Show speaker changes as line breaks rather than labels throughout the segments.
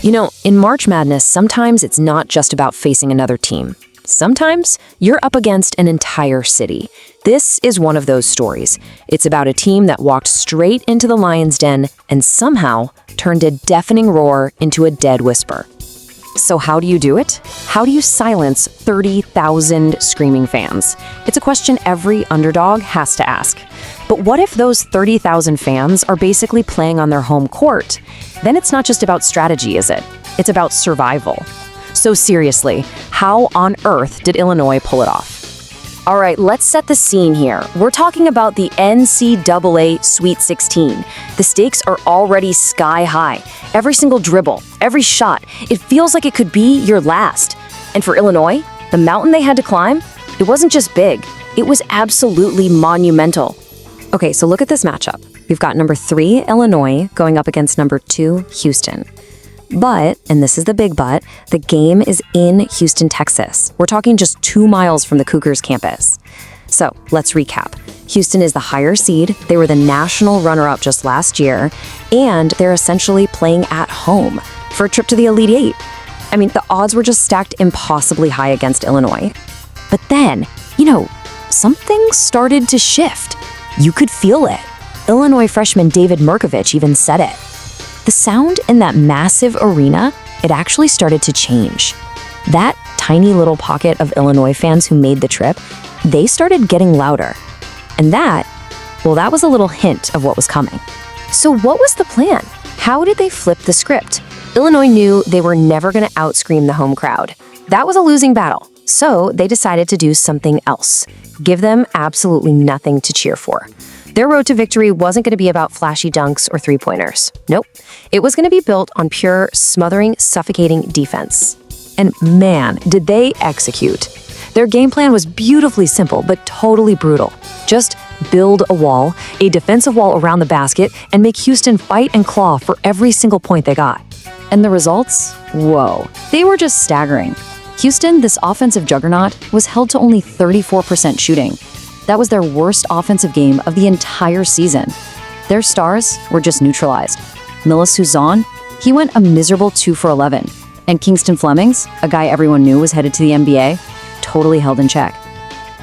You know, in March Madness, sometimes it's not just about facing another team. Sometimes you're up against an entire city. This is one of those stories. It's about a team that walked straight into the lion's den and somehow turned a deafening roar into a dead whisper. So how do you do it? How do you silence 30,000 screaming fans? It's a question every underdog has to ask. But what if those 30,000 fans are basically playing on their home court? Then it's not just about strategy, is it? It's about survival. So seriously, how on earth did Illinois pull it off? All right, let's set the scene here. We're talking about the NCAA Sweet 16. The stakes are already sky high. Every single dribble, every shot, it feels like it could be your last. And for Illinois, the mountain they had to climb, it wasn't just big, it was absolutely monumental. Okay, so look at this matchup. We've got number 3, Illinois, going up against number 2, Houston. But, and this is the big but, the game is in Houston, Texas. We're talking just 2 miles from the Cougars campus. So, let's recap. Houston is the higher seed, they were the national runner-up just last year, and they're essentially playing at home for a trip to the Elite Eight. I mean, the odds were just stacked impossibly high against Illinois. But then, something started to shift. You could feel it. Illinois freshman David Mirkovic even said it. The sound in that massive arena, it actually started to change. That tiny little pocket of Illinois fans who made the trip, they started getting louder. And that was a little hint of what was coming. So what was the plan? How did they flip the script? Illinois knew they were never going to outscream the home crowd. That was a losing battle. So they decided to do something else. Give them absolutely nothing to cheer for. Their road to victory wasn't going to be about flashy dunks or three-pointers. Nope. It was going to be built on pure, smothering, suffocating defense. And man, did they execute. Their game plan was beautifully simple, but totally brutal. Just build a wall, a defensive wall around the basket, and make Houston fight and claw for every single point they got. And the results? Whoa. They were just staggering. Houston, this offensive juggernaut, was held to only 34% shooting. That was their worst offensive game of the entire season. Their stars were just neutralized. Milos Uzan, he went a miserable 2 for 11. And Kingston Flemings, a guy everyone knew was headed to the NBA, totally held in check.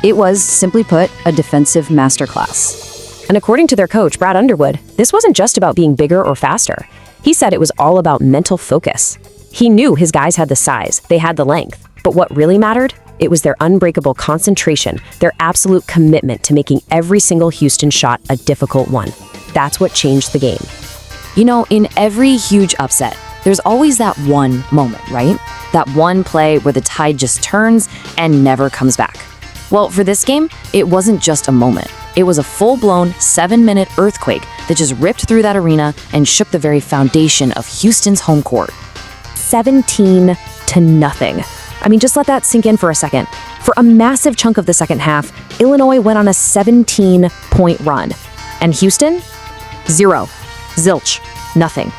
It was, simply put, a defensive masterclass. And according to their coach, Brad Underwood, this wasn't just about being bigger or faster. He said it was all about mental focus. He knew his guys had the size, they had the length. But what really mattered? It was their unbreakable concentration, their absolute commitment to making every single Houston shot a difficult one. That's what changed the game. In every huge upset, there's always that one moment, right? That one play where the tide just turns and never comes back. Well, for this game, it wasn't just a moment. It was a full-blown 7-minute earthquake that just ripped through that arena and shook the very foundation of Houston's home court. 17-0. I mean, just let that sink in for a second. For a massive chunk of the second half, Illinois went on a 17-point run. And Houston? 0. Zilch. Nothing.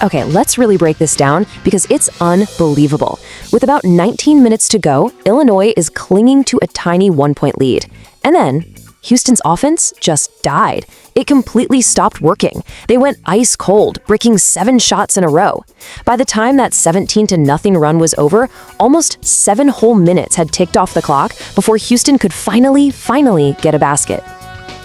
Okay, let's really break this down because it's unbelievable. With about 19 minutes to go, Illinois is clinging to a tiny 1-point lead. And then, Houston's offense just died. It completely stopped working. They went ice cold, bricking 7 shots in a row. By the time that 17-0 run was over, almost 7 whole minutes had ticked off the clock before Houston could finally get a basket.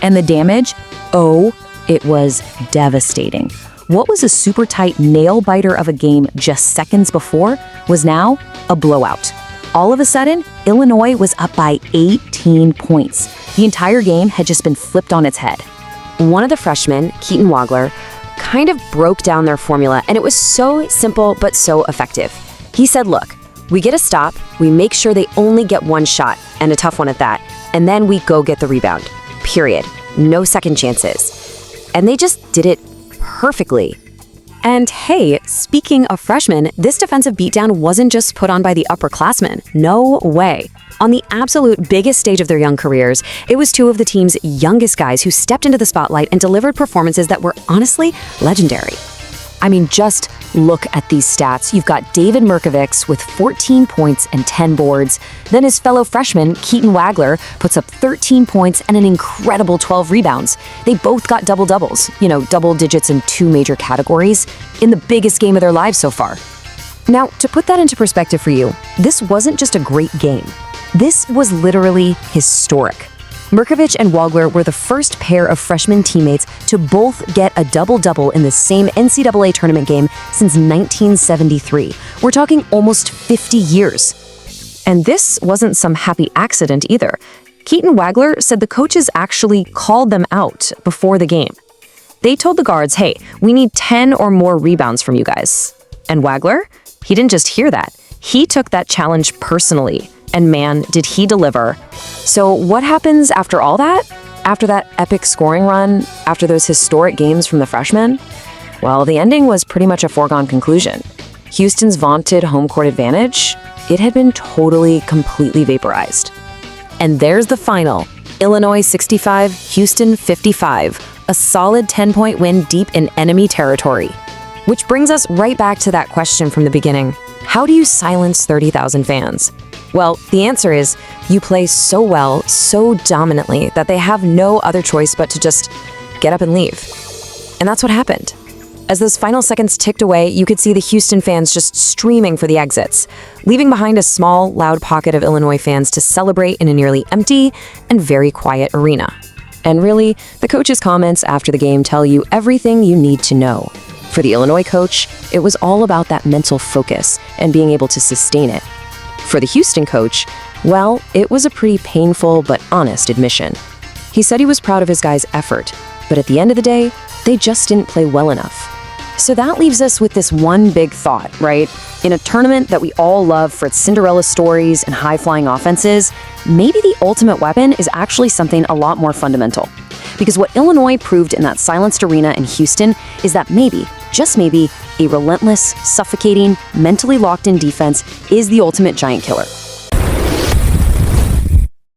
And the damage? Oh, it was devastating. What was a super tight nail-biter of a game just seconds before was now a blowout. All of a sudden, Illinois was up by 18 points. The entire game had just been flipped on its head. One of the freshmen, Keaton Wagler, kind of broke down their formula, and it was so simple but so effective. He said, look, we get a stop, we make sure they only get 1 shot, and a tough one at that, and then we go get the rebound. Period. No second chances. And they just did it perfectly. And hey, speaking of freshmen, this defensive beatdown wasn't just put on by the upperclassmen. No way. On the absolute biggest stage of their young careers, it was 2 of the team's youngest guys who stepped into the spotlight and delivered performances that were honestly legendary. I mean, just look at these stats. You've got David Mirkovic with 14 points and 10 boards. Then his fellow freshman, Keaton Wagler, puts up 13 points and an incredible 12 rebounds. They both got double-doubles, double digits in 2 major categories, in the biggest game of their lives so far. Now, to put that into perspective for you, this wasn't just a great game. This was literally historic. Mirkovic and Wagler were the first pair of freshman teammates to both get a double-double in the same NCAA tournament game since 1973. We're talking almost 50 years. And this wasn't some happy accident either. Keaton Wagler said the coaches actually called them out before the game. They told the guards, hey, we need 10 or more rebounds from you guys. And Wagler, he didn't just hear that. He took that challenge personally. And man, did he deliver. So what happens after all that? After that epic scoring run? After those historic games from the freshmen? Well, the ending was pretty much a foregone conclusion. Houston's vaunted home court advantage, it had been completely vaporized. And there's the final. Illinois 65, Houston 55. A solid 10-point win deep in enemy territory. Which brings us right back to that question from the beginning. How do you silence 30,000 fans? Well, the answer is you play so well, so dominantly, that they have no other choice but to just get up and leave. And that's what happened. As those final seconds ticked away, you could see the Houston fans just streaming for the exits, leaving behind a small, loud pocket of Illinois fans to celebrate in a nearly empty and very quiet arena. And really, the coach's comments after the game tell you everything you need to know. For the Illinois coach, it was all about that mental focus and being able to sustain it. For the Houston coach, well, it was a pretty painful but honest admission. He said he was proud of his guys' effort, but at the end of the day, they just didn't play well enough. So that leaves us with this one big thought, right? In a tournament that we all love for its Cinderella stories and high-flying offenses, maybe the ultimate weapon is actually something a lot more fundamental. Because what Illinois proved in that silenced arena in Houston is that maybe, just maybe, a relentless, suffocating, mentally locked-in defense is the ultimate giant killer.